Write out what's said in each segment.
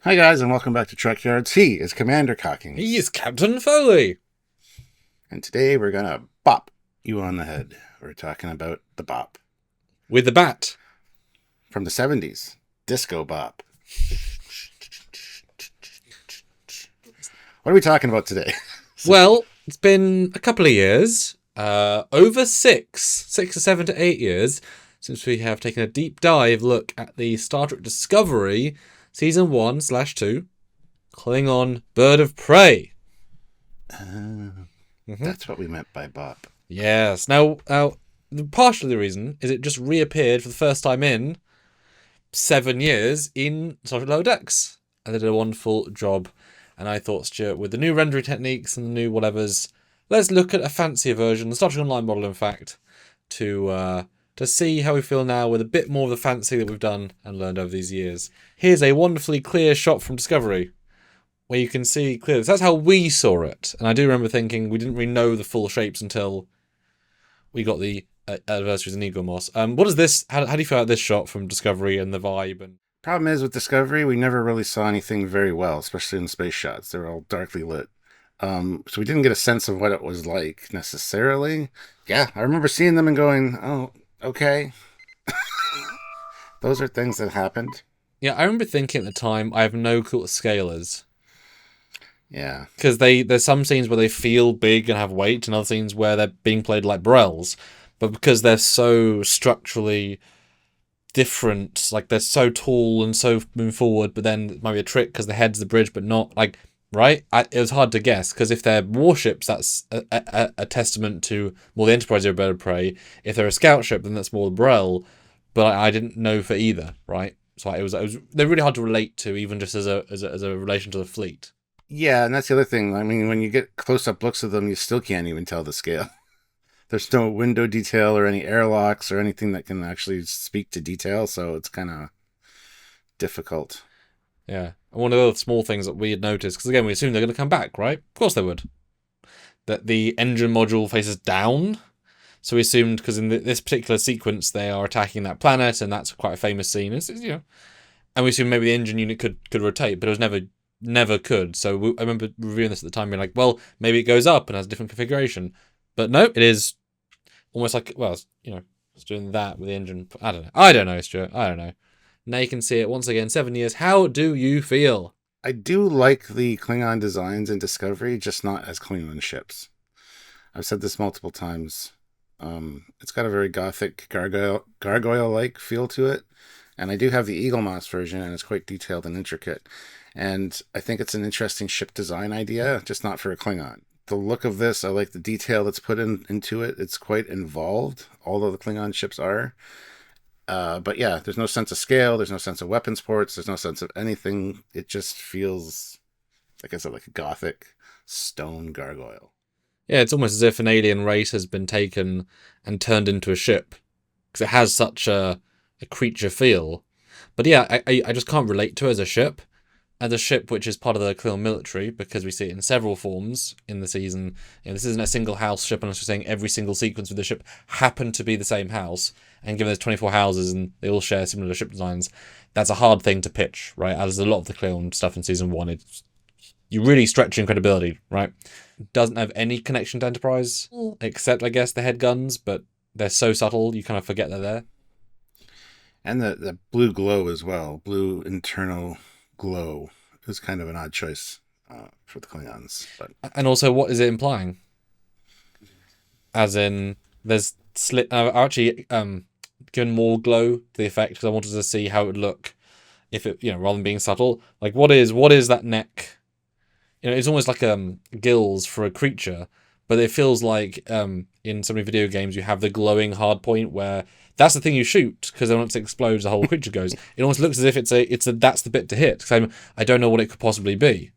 Hi guys, and welcome back to Trekyards. He is Commander Cocking. He is Captain Foley. And today we're going to bop you on the head. We're talking about the bop. With the bat. From the 70s. Disco bop. What are we talking about today? Well, it's been a couple of years. Over 6 to 7 to 8 years since we have taken a deep dive look at the Star Trek Discovery Season 1/2 Klingon Bird of Prey. That's what we meant by bop. Yes. Now, partially the reason is it just reappeared for the first time in 7 years in Star Trek Lower Decks. And they did a wonderful job. And I thought, Stuart, with the new rendering techniques and the new whatevers, let's look at a fancier version, the Star Trek Online model, in fact, to see how we feel now with a bit more of the fancy that we've done and learned over these years. Here's a wonderfully clear shot from Discovery, where you can see clearly. That's how we saw it. And I do remember thinking we didn't really know the full shapes until we got the Adversaries and Egomos. What is this? How do you feel about this shot from Discovery and the vibe? And Problem is, with Discovery, we never really saw anything very well, especially in the space shots. They were all darkly lit. So we didn't get a sense of what it was like, necessarily. Yeah, I remember seeing them and going, oh, okay. Those are things that happened. yeah, I remember thinking at the time, I have no clue what scale is. Yeah. Because there's some scenes where they feel big and have weight, and other scenes where they're being played like Brels. But because they're so structurally different, like they're so tall and so moving forward, but then it might be a trick because the head's the bridge, but not, like, right? It was hard to guess, because if they're warships, that's a testament to more the Enterprise or Bird of Prey. If they're a scout ship, then that's more the Brel. But I didn't know for either, right? So it was they're really hard to relate to, even just as a relation to the fleet. Yeah, and that's the other thing. I mean, when you get close-up looks of them, you still can't even tell the scale. There's no window detail or any airlocks or anything that can actually speak to detail, so it's kind of difficult. Yeah. And one of the other small things that we had noticed, because again, we assumed they're going to come back, right? Of course they would. That the engine module faces down. So we assumed, because in this particular sequence, they are attacking that planet, and that's quite a famous scene. And we assumed maybe the engine unit could rotate, but it was never could. So I remember reviewing this at the time, being like, well, maybe it goes up and has a different configuration. But no, it is almost like, well, it's doing that with the engine. I don't know, Stuart. I don't know. Now you can see it once again, 7 years. How do you feel? I do like the Klingon designs in Discovery, just not as Klingon ships. I've said this multiple times. It's got a very gothic gargoyle-like feel to it. And I do have the Eaglemoss version, and it's quite detailed and intricate. And I think it's an interesting ship design idea, just not for a Klingon. The look of this, I like the detail that's put into it. It's quite involved, although the Klingon ships are. But yeah, there's no sense of scale. There's no sense of weapons ports. There's no sense of anything. It just feels, like I said, like a gothic stone gargoyle. Yeah, it's almost as if an alien race has been taken and turned into a ship, because it has such a creature feel. But yeah, I just can't relate to it as a ship. As a ship which is part of the Klingon military, because we see it in several forms in the season. This isn't a single house ship, unless we're saying every single sequence with the ship happened to be the same house. And given there's 24 houses and they all share similar ship designs, that's a hard thing to pitch, right? As a lot of the Klingon stuff in season 1, you're really stretching credibility, right? Doesn't have any connection to Enterprise, except, I guess, the head guns, but they're so subtle, you kind of forget they're there. And the blue glow as well. Blue internal glow is kind of an odd choice for the Klingons. But And also, what is it implying? As in, there's slit. I've actually given more glow to the effect, because I wanted to see how it would look if it, rather than being subtle. Like, what is that neck? It's almost like gills for a creature, but it feels like in so many video games you have the glowing hard point where that's the thing you shoot, because then once it explodes, the whole creature goes. It almost looks as if that's the bit to hit. Because I don't know what it could possibly be.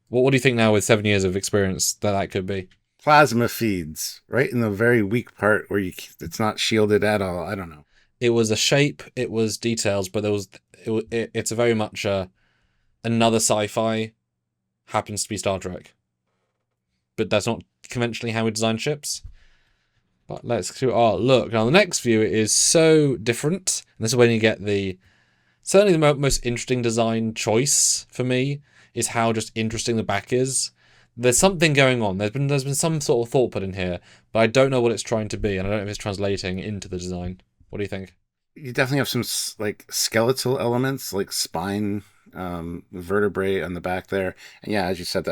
What do you think now, with 7 years of experience, that could be? plasma feeds right in the very weak part where it's not shielded at all. I don't know. It was a shape, it was details, but it's a very much another sci-fi happens to be Star Trek. But that's not conventionally how we design ships. But let's do our look. Now the next view is so different. And this is when you get the Certainly the most interesting design choice for me is how just interesting the back is. There's something going on. There's been some sort of thought put in here, but I don't know what it's trying to be, and I don't know if it's translating into the design. What do you think? You definitely have some like skeletal elements, like spine, vertebrae on the back there, and yeah, as you said,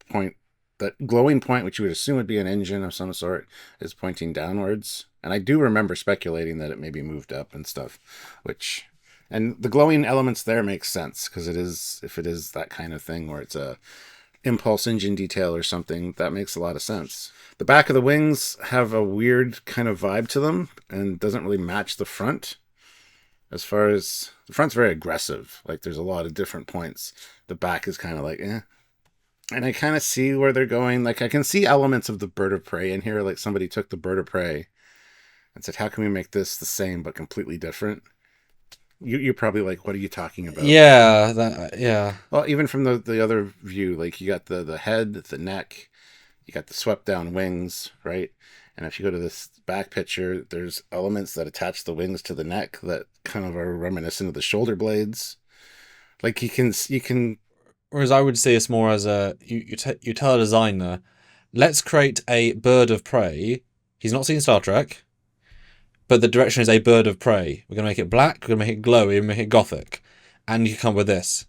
point, that glowing point, which you would assume would be an engine of some sort, is pointing downwards. And I do remember speculating that it maybe moved up and stuff, which, and the glowing elements there makes sense because it is, if it is that kind of thing where it's a impulse engine detail or something, that makes a lot of sense. The back of the wings have a weird kind of vibe to them and doesn't really match the front. As far as the front's very aggressive, like there's a lot of different points. The back is kind of like, eh. And I kind of see where they're going. Like I can see elements of the bird of prey in here. Like somebody took the bird of prey and said, how can we make this the same but completely different? You're probably like, what are you talking about? Yeah. Well, even from the other view, like you got the head, the neck, you got the swept down wings, right? And if you go to this back picture, there's elements that attach the wings to the neck that kind of are reminiscent of the shoulder blades. Like you can. Whereas I would see us more as you tell a designer, let's create a bird of prey. He's not seen Star Trek, but the direction is a bird of prey. We're gonna make it black. We're gonna make it glowy. We're gonna make it gothic, and you come with this.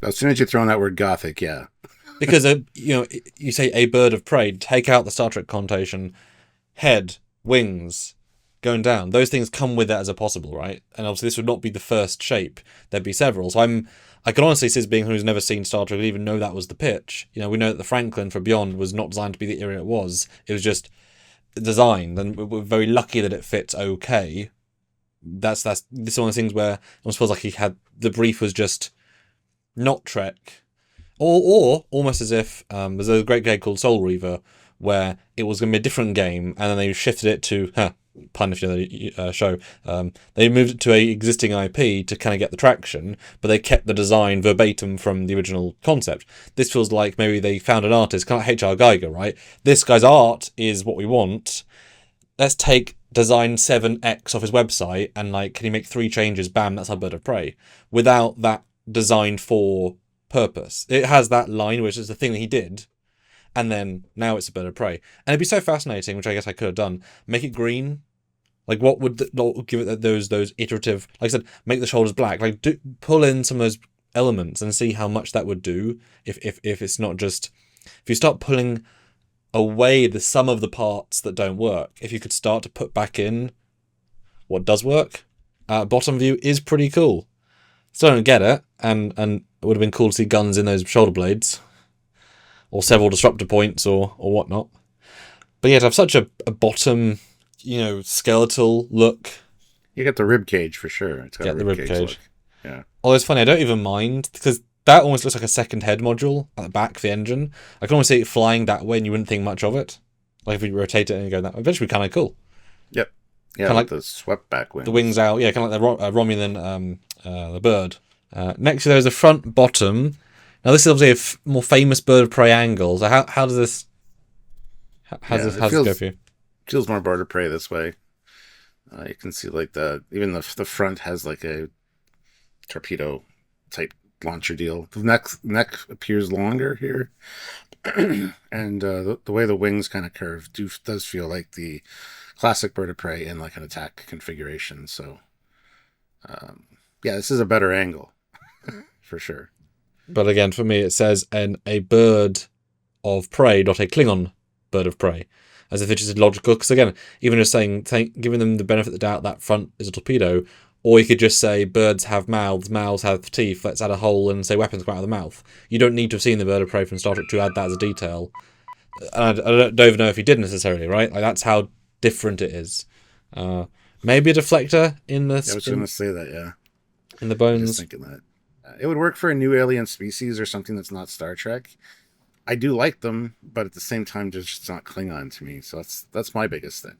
As soon as you throw in that word gothic, yeah. Because you say a bird of prey, take out the Star Trek connotation, head, wings, going down. Those things come with that as a possible, right? And obviously this would not be the first shape. There'd be several. So I can honestly see, as being who's never seen Star Trek, even know that was the pitch. We know that the Franklin for Beyond was not designed to be the era it was. It was just designed, and we're very lucky that it fits okay. This is one of the things where I suppose like he had the brief was just not Trek. Or almost as if there's a great game called Soul Reaver where it was going to be a different game, and then they shifted it to pun if you know the show. They moved it to a existing IP to kind of get the traction, but they kept the design verbatim from the original concept. This feels like maybe they found an artist, kind of like H.R. Geiger, right? This guy's art is what we want. Let's take design 7X off his website and like, can he make 3 changes? Bam, that's our bird of prey. Without that designed for purpose. It has that line, which is the thing that he did, and then now it's a bird of prey. And it'd be so fascinating, which I guess I could have done. Make it green. Like, what would give it those iterative? Like I said, make the shoulders black. Like, pull in some of those elements and see how much that would do. If it's not just, if you start pulling away the sum of the parts that don't work, if you could start to put back in what does work, bottom view is pretty cool. Still don't get it, and it would have been cool to see guns in those shoulder blades, or several disruptor points, or whatnot. But yeah, to have such a bottom, skeletal look. You get the rib cage for sure. It's got Get a the rib rib cage. cage. Look. Yeah. Although it's funny, I don't even mind, because that almost looks like a second head module at the back of the engine. I can almost see it flying that way, and you wouldn't think much of it. Like if you rotate it and you go that way, eventually kind of cool. Yep. Yeah, Kinda like the swept back wings. The wings out, yeah, kind of like the Romulan, the bird. Next to there's the front bottom. Now this is obviously a more famous bird of prey angle. So how does this? How does this go for you? Feels more bird of prey this way. You can see like even the front has like a torpedo type launcher deal. The neck appears longer here, and the way the wings kind of curve does feel like the classic bird of prey in like an attack configuration. So yeah, this is a better angle for sure. But again, for me, it says a bird of prey, not a Klingon bird of prey, as if it's just logical. Because again, even just giving them the benefit of the doubt that front is a torpedo, or you could just say birds have mouths, mouths have teeth. Let's add a hole and say weapons come out of the mouth. You don't need to have seen the bird of prey from Star Trek to add that as a detail. And I don't even know if he did necessarily, right? Like that's how different it is. Maybe a deflector in the. I was going to say that, yeah. In the bones. Just thinking that it would work for a new alien species or something that's not Star Trek. I do like them, but at the same time, they're just not Klingon to me. So that's my biggest thing.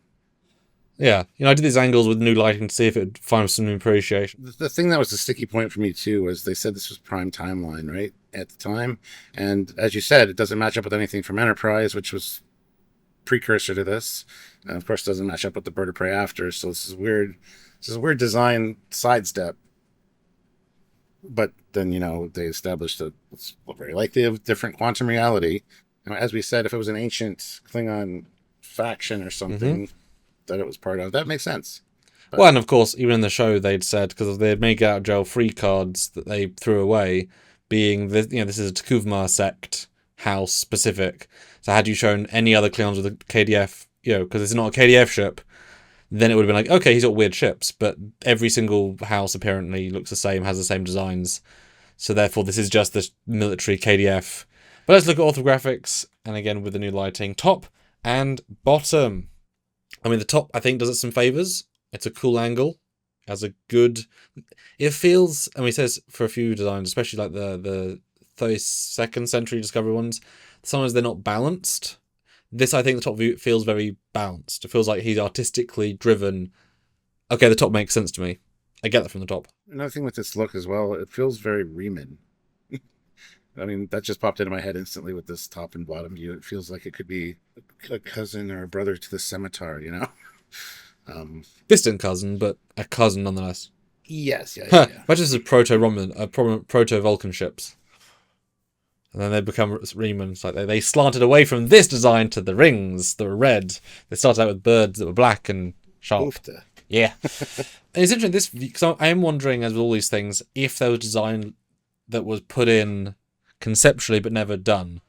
Yeah, I did these angles with new lighting to see if it would find some appreciation. The thing that was the sticky point for me too was they said this was prime timeline, right, at the time, and as you said, it doesn't match up with anything from Enterprise, which was precursor to this, and of course, it doesn't match up with the Bird of Prey after. So this is weird. This is a weird design sidestep. But then, they established that it's very likely of different quantum reality. As we said, if it was an ancient Klingon faction or Mm-hmm. something that it was part of, that makes sense. Well, But and of course, even in the show, they'd said, because they'd made out of jail free cards that they threw away, being this, this is a Takuvma sect house specific. So had you shown any other Klingons with a KDF, because it's not a KDF ship, then it would have been like, okay, he's got weird ships, but every single house apparently looks the same, has the same designs. So therefore, this is just this military KDF. But let's look at orthographics, and again with the new lighting, top and bottom. I mean, the top I think does it some favors. It's a cool angle, has a good. It feels, and he says for a few designs, especially like the 32nd century Discovery ones, sometimes they're not balanced. This, I think, the top view feels very balanced. It feels like he's artistically driven. Okay, the top makes sense to me. I get that from the top. another thing with this look as well, it feels very Riemann. I mean, that just popped into my head instantly with this top and bottom view. It feels like it could be a cousin or a brother to the Scimitar, Distant cousin, but a cousin nonetheless. Yes, yeah, Huh. yeah. Imagine this is proto-Roman, proto-Vulcan ships. And then they become Riemann. It's like they slanted away from this design to the rings that were red. They started out with birds that were black and sharp. Oofta. Yeah. And it's interesting, because I am wondering, as with all these things, if there was design that was put in conceptually but never done.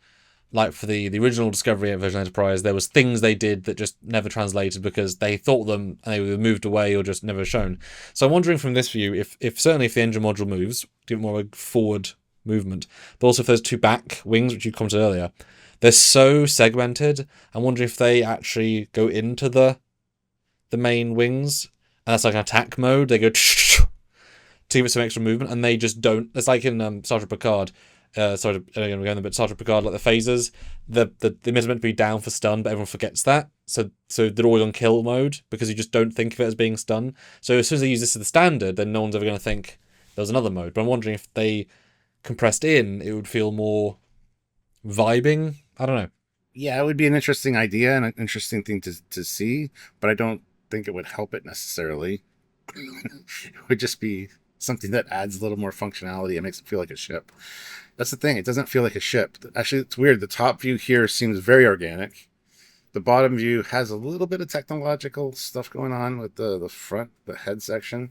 Like for the original Discovery version of Enterprise, there was things they did that just never translated because they thought them and they were moved away or just never shown. So I'm wondering from this view, if certainly if the engine module moves, give it more of a forward movement, but also if those two back wings, which you commented earlier, they're so segmented. I'm wondering if they actually go into the main wings, and that's like an attack mode. They go to give it some extra movement, and they just don't. It's like in Star Trek Picard. Sorry, again, we're going there, but Star Trek Picard, like the phasers, the missiles meant to be down for stun, but everyone forgets that. So they're always on kill mode because you just don't think of it as being stun. So as soon as they use this as the standard, then no one's ever going to think there's another mode. But I'm wondering if they compressed in, it would feel more vibing. I don't know. Yeah, it would be an interesting idea and an interesting thing to see, but I don't think it would help it necessarily. It would just be something that adds a little more functionality and makes it feel like a ship. That's the thing. It doesn't feel like a ship. Actually, it's weird. The top view here seems very organic. The bottom view has a little bit of technological stuff going on with the front, the head section,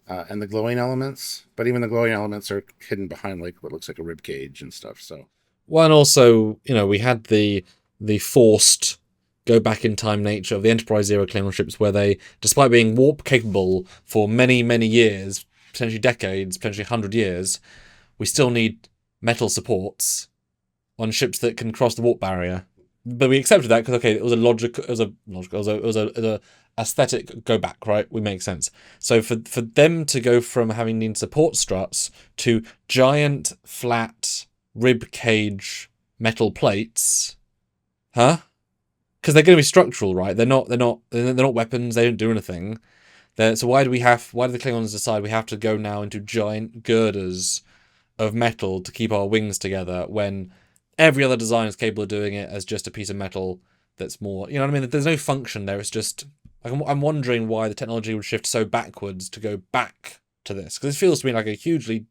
and the glowing elements. But even the glowing elements are hidden behind like what looks like a rib cage and stuff. So, Well, and also, we had the forced go back in time nature of the Enterprise era Klingon ships, where they, despite being warp capable for many, many years, potentially decades, potentially 100 years, we still need metal supports on ships that can cross the warp barrier. But we accepted that because it was a aesthetic go back, right? We make sense. So for them to go from having needed support struts to giant flat rib cage metal plates, huh? Because they're going to be structural, right? They're not weapons. They don't do anything. So why do the Klingons decide we have to go now into giant girders of metal to keep our wings together when every other design is capable of doing it as just a piece of metal that's more, you know what I mean? There's no function there. It's just, I'm wondering why the technology would shift so backwards to go back to this. Because it feels to me like a hugely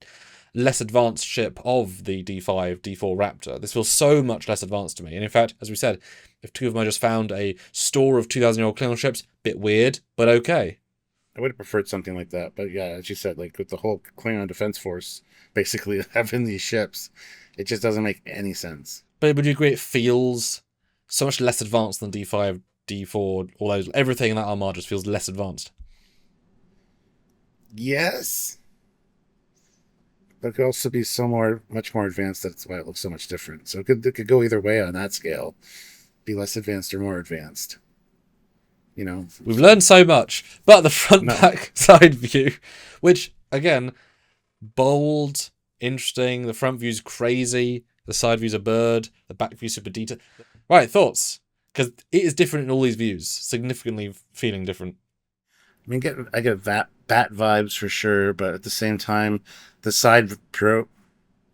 less advanced ship of the D5, D4 Raptor. This feels so much less advanced to me. And in fact, as we said, if two of them just found a store of 2,000-year-old Klingon ships, bit weird, but okay. I would have preferred something like that. But yeah, as you said, like with the whole Klingon Defense Force basically having these ships, it just doesn't make any sense. But would you agree it feels so much less advanced than D5, D4, all those, everything in that armada just feels less advanced? Yes. But it could also be much more advanced. That's why it looks so much different. So it could go either way on that scale. Be less advanced or more advanced. We've learned so much, but the front back side view, which again, bold, interesting. The front view's crazy. The side view's a bird. The back view's super detailed. Right, thoughts? Because it is different in all these views, significantly feeling different. I mean, I get bat vibes for sure, but at the same time, the side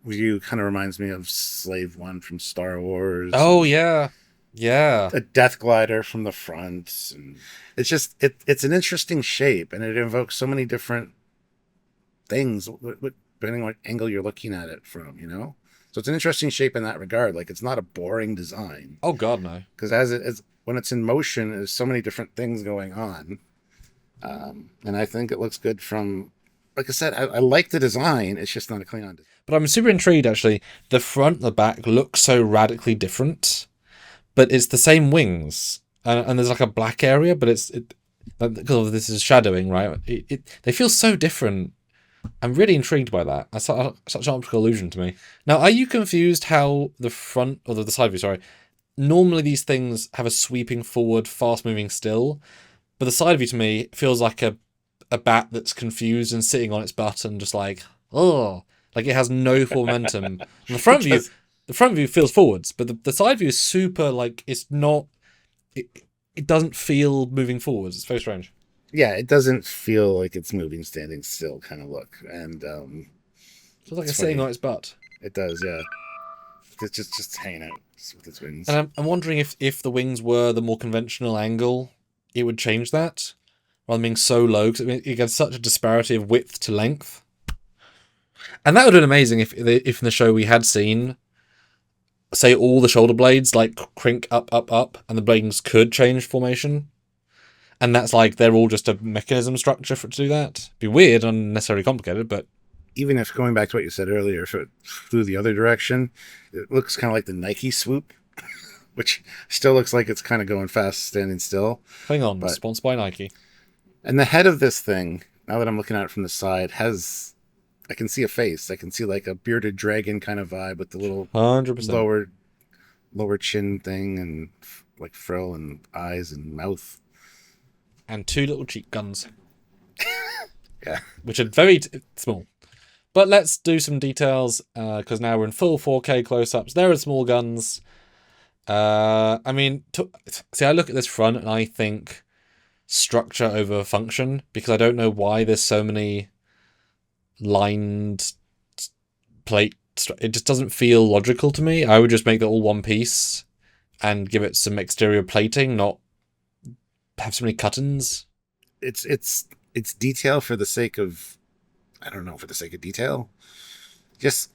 view kind of reminds me of Slave One from Star Wars. Oh yeah. Yeah. A death glider from the front. And it's just, it's an interesting shape, and it invokes so many different things. What depending on what angle you're looking at it from, you know? So it's an interesting shape in that regard. Like, it's not a boring design. Oh, God, no. Because when it's in motion, there's so many different things going on. And I think it looks good from... Like I said, I like the design. It's just not a Klingon design. But I'm super intrigued, actually. The front and the back look so radically different, but it's the same wings. And there's like a black area, but because this is shadowing, right? They feel so different. I'm really intrigued by that. That's such an optical illusion to me. Now, are you confused how the front, or the side view, sorry, normally these things have a sweeping forward, fast-moving still, but the side view to me feels like a bat that's confused and sitting on its butt and just like, oh, like it has no momentum. And the front view feels forwards, but the side view is super, like, it's not, it doesn't feel moving forwards. It's very strange. Yeah, it doesn't feel like it's moving, standing still kind of look. And feels like it's sitting on its butt. It does, yeah. It's just hanging out with its wings. And I'm wondering if the wings were the more conventional angle, it would change that. Rather than being so low, because it gets such a disparity of width to length. And that would have been amazing if in the show we had seen, say, all the shoulder blades like crink up, and the blades could change formation. And that's like, they're all just a mechanism structure for it to do that. It'd be weird, unnecessarily complicated, but... Even if, going back to what you said earlier, if it flew the other direction, it looks kind of like the Nike swoop, which still looks like it's kind of going fast, standing still. Klingon, sponsored by Nike. And the head of this thing, now that I'm looking at it from the side, I can see a face. I can see like a bearded dragon kind of vibe with the little 100%. lower chin thing and like frill and eyes and mouth. And 2 little cheek guns. Yeah. Which are very small. But let's do some details, because now we're in full 4K close-ups. There are small guns. I mean, see, I look at this front and I think structure over function, because I don't know why there's so many lined plate. It just doesn't feel logical to me. I would just make it all one piece and give it some exterior plating, not have so many cut-ins. It's detail for the sake of, I don't know, for the sake of detail. It just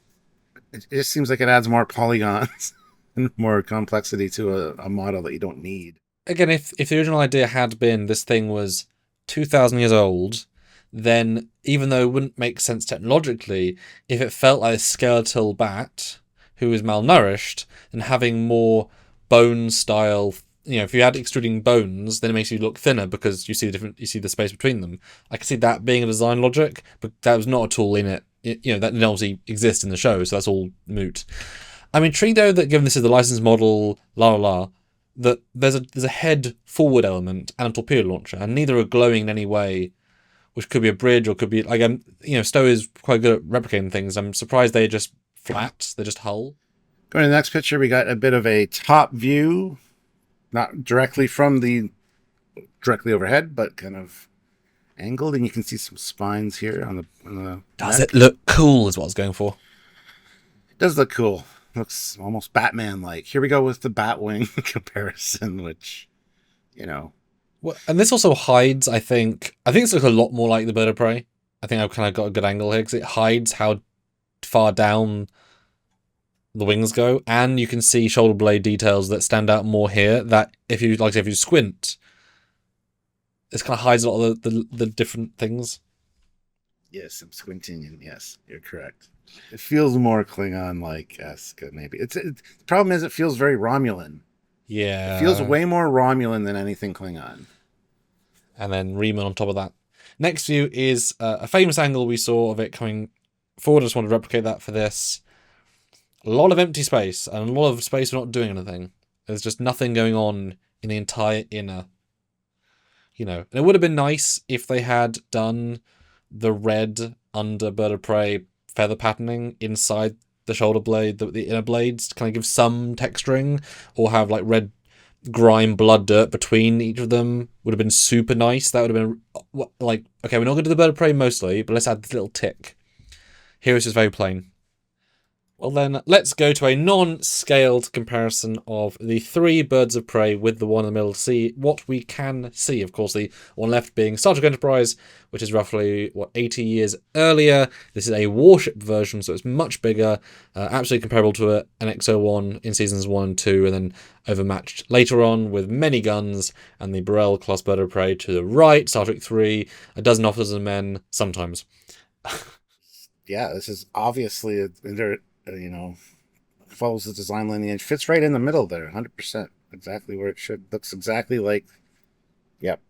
seems like it adds more polygons and more complexity to a model that you don't need. Again, if the original idea had been this thing was 2,000 years old, then even though it wouldn't make sense technologically, if it felt like a skeletal bat who was malnourished, and having more bone style, if you had extruding bones, then it makes you look thinner because you see the space between them. I can see that being a design logic, but that was not at all in it. That didn't obviously exist in the show, so that's all moot. I'm intrigued though that given this is the licensed model, that there's a head forward element and a torpedo launcher, and neither are glowing in any way, which could be a bridge or could be like Stowe is quite good at replicating things. I'm surprised they're just flat, they're just hull. Going to the next picture, we got a bit of a top view, not directly overhead, but kind of angled, and you can see some spines here on the Does it look cool is what I was going for. It does look cool. Looks almost Batman-like. Here we go with the Batwing comparison, which, Well, and this also hides, I think this looks a lot more like the Bird of Prey. I think I've kind of got a good angle here, because it hides how far down the wings go, and you can see shoulder blade details that stand out more here, that if you squint, this kind of hides a lot of the different things. Yes, I'm squinting, and yes, you're correct. It feels more Klingon-like-esque, maybe. The problem is it feels very Romulan. Yeah. It feels way more Romulan than anything Klingon. And then Riemann on top of that. Next view is a famous angle we saw of it coming forward. I just wanted to replicate that for this. A lot of empty space, and a lot of space for not doing anything. There's just nothing going on in the entire inner. And it would have been nice if they had done the red under Bird of Prey feather patterning inside the shoulder blade, the inner blades, to kind of give some texturing, or have like red grime blood dirt between each of them. Would have been super nice. That would have been like, okay, we're not going to do the Bird of Prey mostly, but let's add this little tick. Here it's just very plain. Well then, let's go to a non-scaled comparison of the three birds of prey with the one in the middle to see what we can see. Of course, the one left being Star Trek Enterprise, which is roughly, 80 years earlier. This is a warship version, so it's much bigger, absolutely comparable to an XO1 in seasons 1 and 2, and then overmatched later on with many guns, and the Burrell-class bird of prey to the right, Star Trek 3, a dozen officers and men, sometimes. Yeah, this is obviously follows the design lineage, fits right in the middle there, 100%, exactly where it should. Looks exactly like, yep.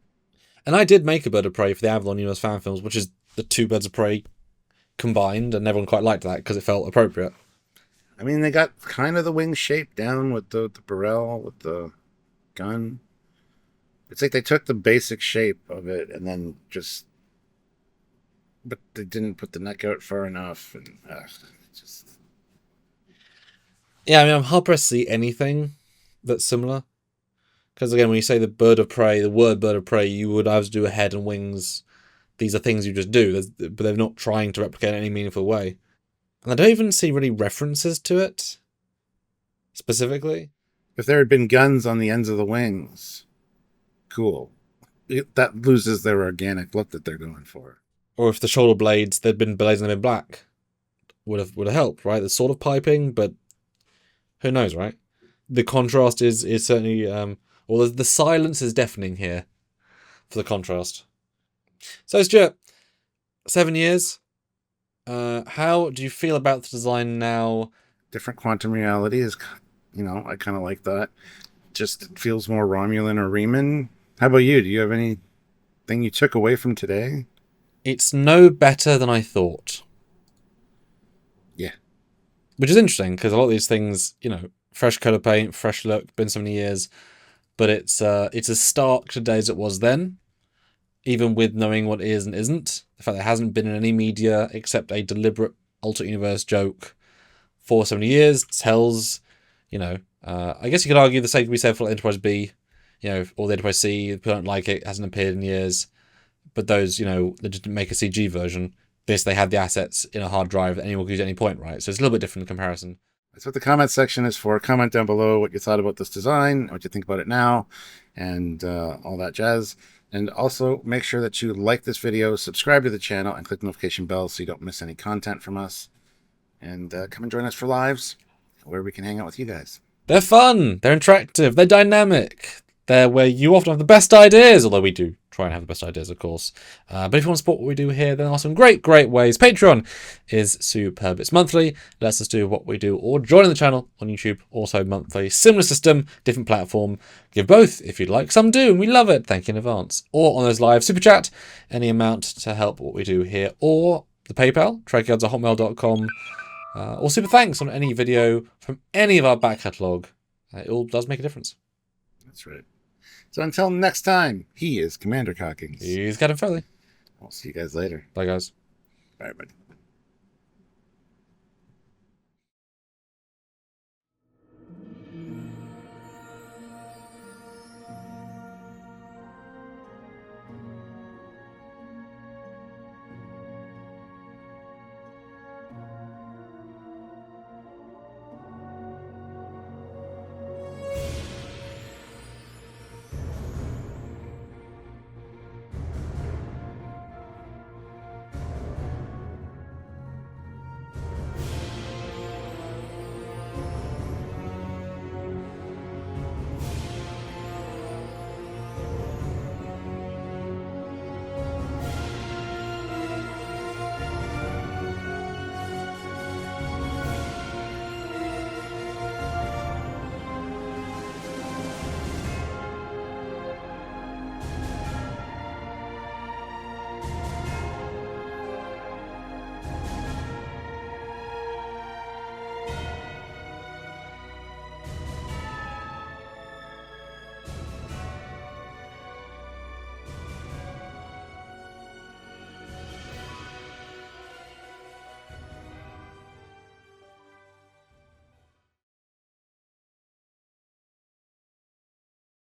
And I did make a bird of prey for the Avalon Universe fan films, which is the two birds of prey combined, and everyone quite liked that because it felt appropriate. I mean, they got kind of the wing shape down with the Burrell with the gun. It's like they took the basic shape of it and then but they didn't put the neck out far enough, and just. Yeah, I mean, I'm hard pressed to see anything that's similar. Because again, when you say the bird of prey, the word bird of prey, you would have to do a head and wings. These are things you just do, but they're not trying to replicate in any meaningful way. And I don't even see really references to it, specifically. If there had been guns on the ends of the wings, cool. That loses their organic look that they're going for. Or if the shoulder blades, there'd been blades and they'd been black. Would have helped, right? There's sort of piping, but who knows, right? The contrast is certainly, or the silence is deafening here for the contrast. So Stuart, 7 years. How do you feel about the design now? Different quantum reality is, I kind of like that. Just it feels more Romulan or Riemann. How about you? Do you have anything you took away from today? It's no better than I thought. Yeah. Which is interesting, because a lot of these things, fresh coat of paint, fresh look, been so many years, but it's as stark today as it was then, even with knowing what is and isn't. The fact that it hasn't been in any media except a deliberate alternate universe joke for so many years tells, I guess you could argue the same could be said for Enterprise B, or the Enterprise C. People don't like it, hasn't appeared in years. But those, they didn't make a CG version. This, they had the assets in a hard drive that anyone could use at any point, right? So it's a little bit different in comparison. That's what the comment section is for. Comment down below what you thought about this design, what you think about it now, and all that jazz. And also make sure that you like this video, subscribe to the channel, and click the notification bell so you don't miss any content from us. And come and join us for lives where we can hang out with you guys. They're fun. They're interactive. They're dynamic. They're where you often have the best ideas, although we do try and have the best ideas, of course. But if you want to support what we do here, then there are some great ways. Patreon is superb. It's monthly. Lets us do what we do, or join the channel on YouTube, also monthly. Similar system, different platform. Give both if you'd like. Some do, and we love it. Thank you in advance. Or on those live super chat, any amount to help what we do here, or the PayPal, trekyards@hotmail.com, or super thanks on any video from any of our back catalogue. It all does make a difference. That's right. So until next time, he is Commander Cockings. He's Captain Foley. I'll see you guys later. Bye, guys. Bye, everybody.